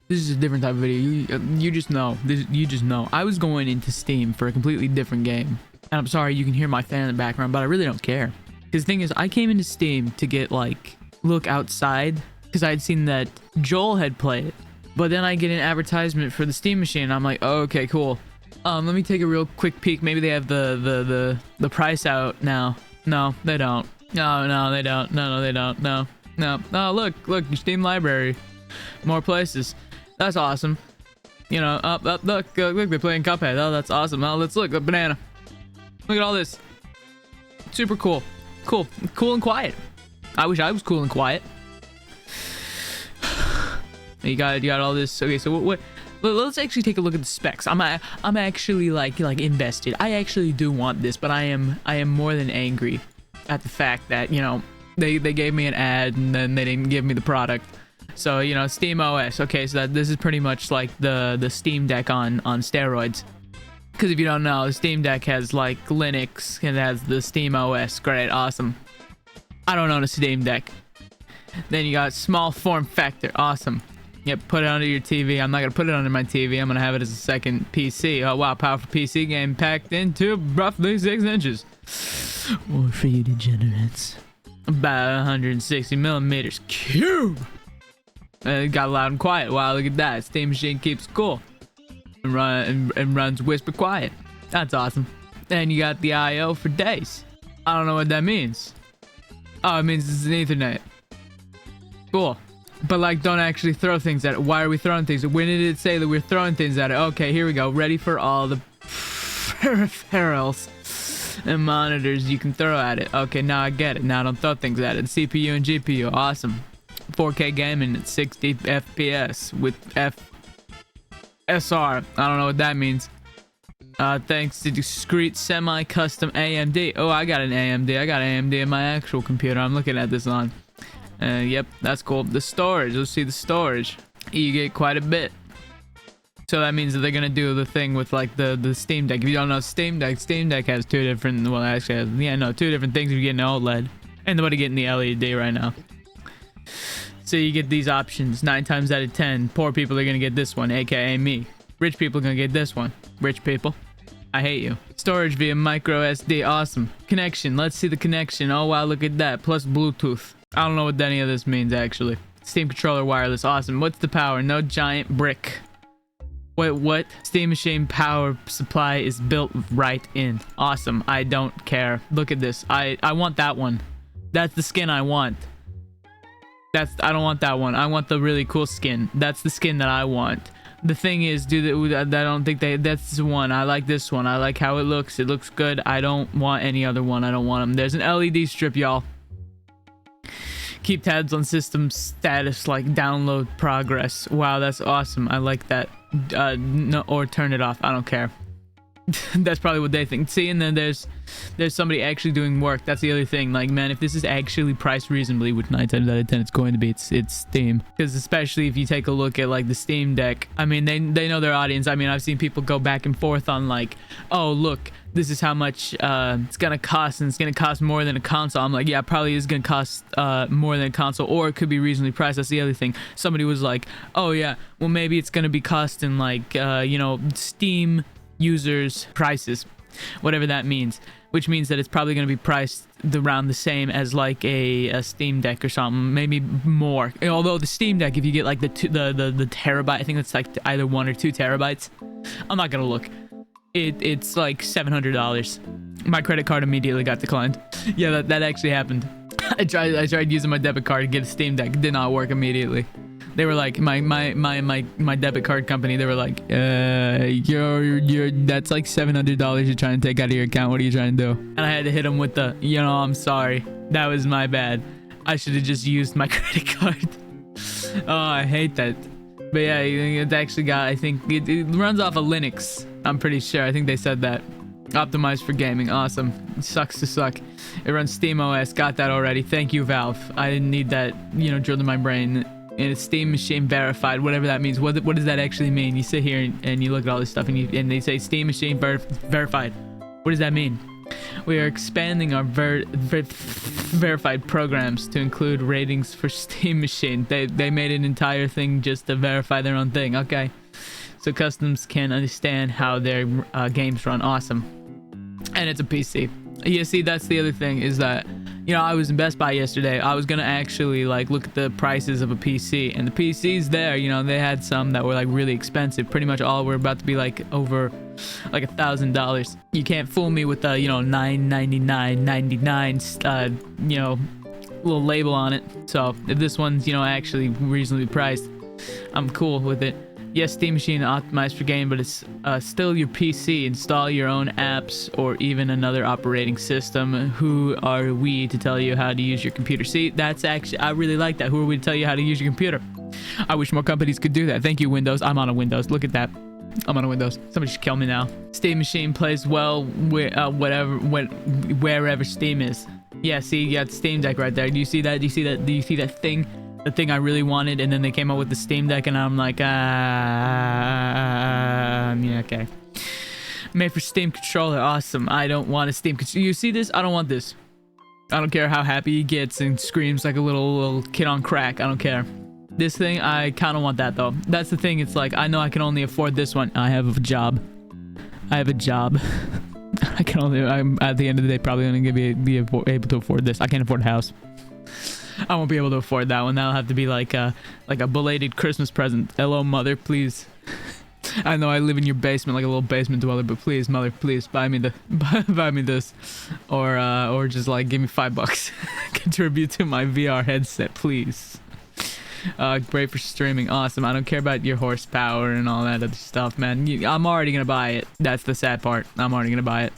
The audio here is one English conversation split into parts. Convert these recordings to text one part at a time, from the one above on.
This is a different type of video. You just know. You just know. I was going into Steam for a completely different game. And I'm sorry you can hear my fan in the background, but I really don't care. Because the thing is, I came into Steam to get, like, look outside. Because I had seen that Joel had played it. But then I get an advertisement for the Steam machine. And I'm like, oh, okay, cool. Let me take a real quick peek. Maybe they have the price out now. No, they don't. No, they don't. No, they don't. No. Oh, look, your Steam library. More places. That's awesome. You know, look, they're playing Cuphead. Oh, that's awesome. Oh, let's look, a banana. Look at all this. Super cool. Cool and quiet. I wish I was cool and quiet. You got all this. Okay, so what? Let's actually take a look at the specs. I'm actually like invested. I actually do want this, but I am more than angry at the fact that, you know, they gave me an ad and then they didn't give me the product. So, you know, Steam OS. Okay, so this is pretty much like the Steam Deck on steroids. Because if you don't know, the Steam Deck has like Linux and it has the Steam OS. Great, awesome. I don't own a Steam Deck. Then you got small form factor. Awesome. Yep, put it under your TV. I'm not going to put it under my TV. I'm going to have it as a second PC. Oh, wow, powerful PC game packed into roughly 6 inches. Or for you degenerates. About 160 millimeters cube. It got loud and quiet. Wow, look at that. Steam machine keeps cool. And runs whisper quiet. That's awesome. And you got the I/O for days. I don't know what that means. Oh, it means it's an Ethernet. Cool. But like, don't actually throw things at it. Why are we throwing things? When did it say that we're throwing things at it? Okay, here we go. Ready for all the peripherals and monitors you can throw at it. Okay, now I get it. Now don't throw things at it. CPU and GPU. Awesome. 4K gaming at 60 FPS with FSR. I don't know what that means. Thanks to discrete semi-custom AMD. Oh, I got an AMD. I got AMD in my actual computer. I'm looking at this on. Yep, that's cool. The storage. Let's see the storage. You get quite a bit. So that means that they're gonna do the thing with like the Steam Deck. If you don't know Steam Deck has two different. Well, actually, two different things. If you get an OLED, and nobody getting the LED right now. So you get these options. 9 times out of 10, poor people are gonna get this one, aka me. Rich people are gonna get this one. Rich people, I hate you. Storage via micro SD. Awesome. Connection. Let's see the connection. Oh wow, look at that. Plus Bluetooth. I don't know what any of this means actually. Steam controller wireless. Awesome. What's the power? No giant brick. Wait, what? Steam machine power supply is built right in. Awesome. I don't care. Look at this. I want that one. That's the skin I want. I don't want that one. I want the really cool skin. That's the skin that I want. The thing is, I don't think that's the one. I like this one. I like how it looks. It looks good. I don't want any other one. I don't want them. There's an LED strip, y'all. Keep tabs on system status, like download progress. Wow, that's awesome. I like that. No, or turn it off. I don't care. That's probably what they think. See, and then there's somebody actually doing work. That's the other thing. Like, man, if this is actually priced reasonably, which 9 times out of 10 it's going to be, it's Steam. Because especially if you take a look at like the Steam Deck, I mean, they know their audience. I mean, I've seen people go back and forth on like, oh look, this is how much it's gonna cost, and it's gonna cost more than a console. I'm like, yeah, probably is gonna cost more than a console, or it could be reasonably priced. That's the other thing. Somebody was like, oh yeah, well maybe it's gonna be costing like you know, Steam users prices, whatever that means, which means that it's probably going to be priced around the same as like a Steam Deck or something, maybe more. Although the Steam Deck, if you get like the terabyte, I think it's like either 1 or 2 terabytes. I'm not gonna look. It's like $700. My credit card immediately got declined. Yeah, that actually happened. I tried using my debit card to get a Steam Deck. It did not work immediately. They were like, my debit card company, they were like, that's like $700 you're trying to take out of your account. What are you trying to do? And I had to hit them with the, you know, I'm sorry. That was my bad. I should have just used my credit card. Oh, I hate that. But yeah, it's actually got, I think, it runs off of Linux. I'm pretty sure. I think they said that. Optimized for gaming. Awesome. It sucks to suck. It runs Steam OS. Got that already. Thank you, Valve. I didn't need that, you know, drilled in my brain. And it's Steam machine verified, whatever that means. What does that actually mean? You sit here and you look at all this stuff and they say Steam machine verified. What does that mean? We are expanding our verified programs to include ratings for Steam Machine. They made an entire thing just to verify their own thing. Okay. So customs can understand how their games run. Awesome. And it's a PC. You see, that's the other thing is that, you know, I was in Best Buy yesterday. I was gonna actually like look at the prices of a PC, and the PCs there, you know, they had some that were like really expensive. Pretty much all were about to be like over like $1,000. You can't fool me with the, you know, $999.99 you know, little label on it. So if this one's, you know, actually reasonably priced, I'm cool with it. Yes, Steam Machine optimized for game, but it's still your PC. Install your own apps or even another operating system. Who are we to tell you how to use your computer? See, that's actually, I really like that. Who are we to tell you how to use your computer? I wish more companies could do that. Thank you, Windows. I'm on a Windows. Look at that. I'm on a Windows. Somebody should kill me now. Steam Machine plays well wherever Steam is. Yeah, see, you got the Steam Deck right there. Do you see that? Do you see that? Do you see that thing? The thing I really wanted, and then they came out with the Steam Deck, and I'm like, yeah, okay. Made for Steam controller, awesome. I don't want a Steam controller. You see this? I don't want this. I don't care how happy he gets and screams like a little kid on crack. I don't care. This thing, I kind of want that though. That's the thing. It's like, I know I can only afford this one. I have a job. I have a job. I can only. I'm at the end of the day probably only gonna be able to afford this. I can't afford a house. I won't be able to afford that one. That'll have to be like a belated Christmas present. Hello, mother, please. I know I live in your basement like a little basement dweller, but please, mother, please buy me this, or just like give me $5. Contribute to my VR headset, please. Great for streaming, awesome. I don't care about your horsepower and all that other stuff, man. I'm already gonna buy it. That's the sad part. I'm already gonna buy it.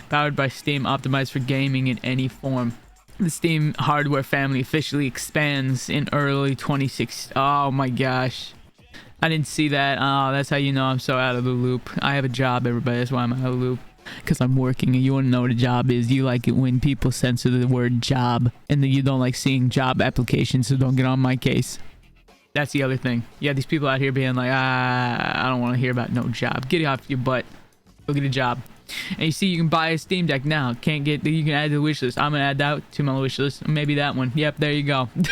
Powered by Steam, optimized for gaming in any form. The Steam hardware family officially expands in early 26. Oh my gosh. I didn't see that. Oh, that's how you know I'm so out of the loop. I have a job, everybody. That's why I'm out of the loop. Because I'm working, and you want to know what a job is. You like it when people censor the word job, and then you don't like seeing job applications, so don't get on my case. That's the other thing. Yeah, these people out here being like, I don't want to hear about no job. Get it off your butt. Go get a job. And you see, you can buy a Steam Deck now. You can add to the wish list. I'm gonna add that to my wish list. Maybe that one. Yep, there you go. Do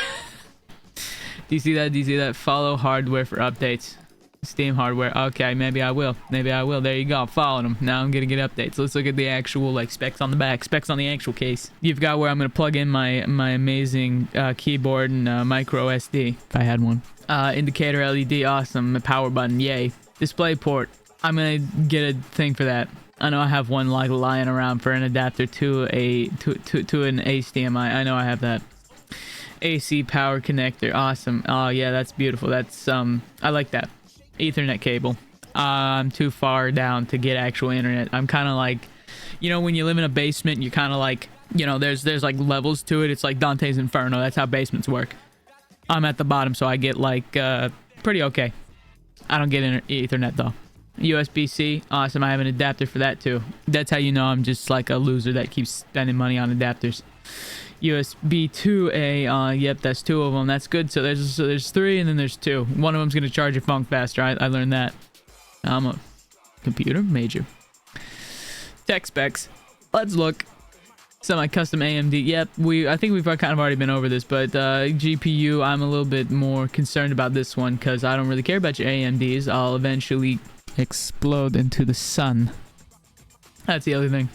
you see that? Do you see that? Follow hardware for updates. Steam hardware. Okay, maybe I will. Maybe I will. There you go. Following them. Now I'm gonna get updates. Let's look at the actual like specs on the back. Specs on the actual case. You've got where I'm gonna plug in my amazing keyboard and micro SD if I had one. Indicator LED. Awesome. A power button. Yay. Display port. I'm gonna get a thing for that. I know I have one like lying around for an adapter to an HDMI. I know I have that. AC power connector. Awesome. Oh yeah, that's beautiful. That's I like that. Ethernet cable. I'm too far down to get actual internet. I'm kind of like, you know, when you live in a basement, you kind of like, you know, there's like levels to it. It's like Dante's Inferno. That's how basements work. I'm at the bottom, so I get like pretty okay. I don't get Ethernet though. USB-C, awesome. I have an adapter for that too. That's how you know I'm just like a loser that keeps spending money on adapters. USB 2A, yep, that's two of them. That's good. So there's three, and then there's two. One of them's gonna charge your phone faster. I learned that. I'm a computer major. Tech specs. Let's look. Semi-custom AMD. Yep, I think we've kind of already been over this, but GPU, I'm a little bit more concerned about this one because I don't really care about your AMDs. I'll eventually explode into the sun. That's the other thing.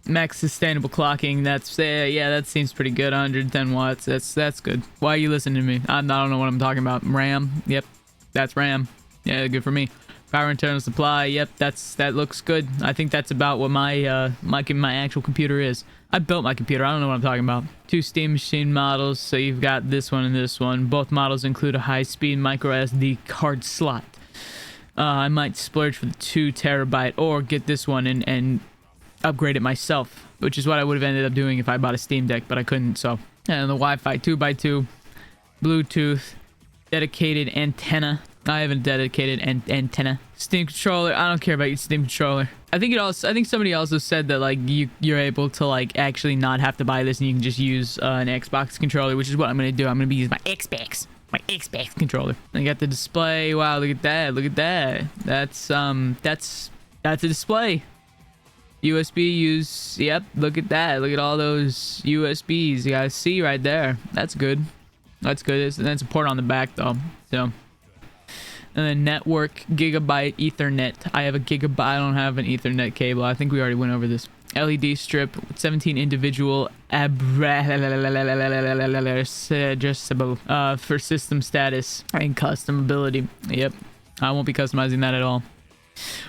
Max sustainable clocking. That's yeah, that seems pretty good. 110 watts. That's good. Why are you listening to me? I don't know what I'm talking about. RAM. Yep, that's RAM. Yeah, good for me. Power internal supply. Yep, that looks good. I think that's about what my my actual computer is. I built my computer. I don't know what I'm talking about. Two Steam Machine models. So you've got this one and this one. Both models include a high-speed micro SD card slot. I might splurge for the 2 terabyte or get this one and upgrade it myself, which is what I would have ended up doing if I bought a Steam Deck, but I couldn't. So, and the Wi-Fi 2x2, Bluetooth, dedicated antenna. I have a dedicated antenna. Steam controller. I don't care about your Steam controller. I think somebody also said that like you're able to like actually not have to buy this and you can just use an Xbox controller, which is what I'm gonna do. I'm gonna be using my Xbox controller. I got the display. Wow, look at that. Look at that. That's a display. USB use. Yep, look at that. Look at all those USBs. You guys see right there. That's good. That's good. That's a port on the back though. So, and then network, gigabyte, Ethernet. I have a gigabyte. I don't have an Ethernet cable. I think we already went over this. LED strip, 17 individual adjustable for system status and customability. Yep, I won't be customizing that at all.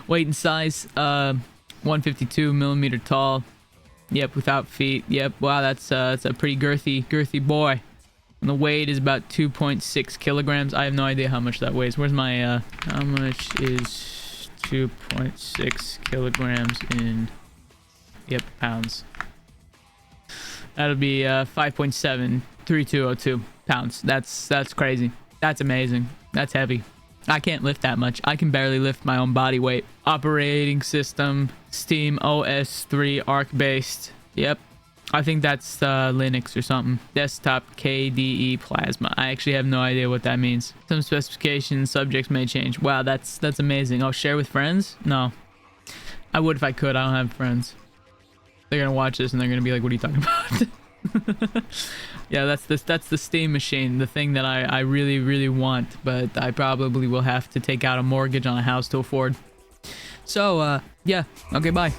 Weight and size, 152 millimeter tall. Yep, without feet. Yep, wow, that's a pretty girthy boy. And the weight is about 2.6 kilograms. I have no idea how much that weighs. Where's my how much is 2.6 kilograms in, yep, pounds? That'll be 5.73202 pounds. That's crazy. That's amazing. That's heavy. I can't lift that much. I can barely lift my own body weight. Operating system, Steam OS 3 Arc based. Yep. I think that's Linux or something. Desktop KDE Plasma. I actually have no idea what that means. Some specifications, subjects may change. Wow, that's amazing. Oh, share with friends? No. I would if I could. I don't have friends. They're gonna watch this and they're gonna be like, what are you talking about? Yeah, that's the Steam machine, the thing that I really want, but I probably will have to take out a mortgage on a house to afford. So yeah, okay, bye.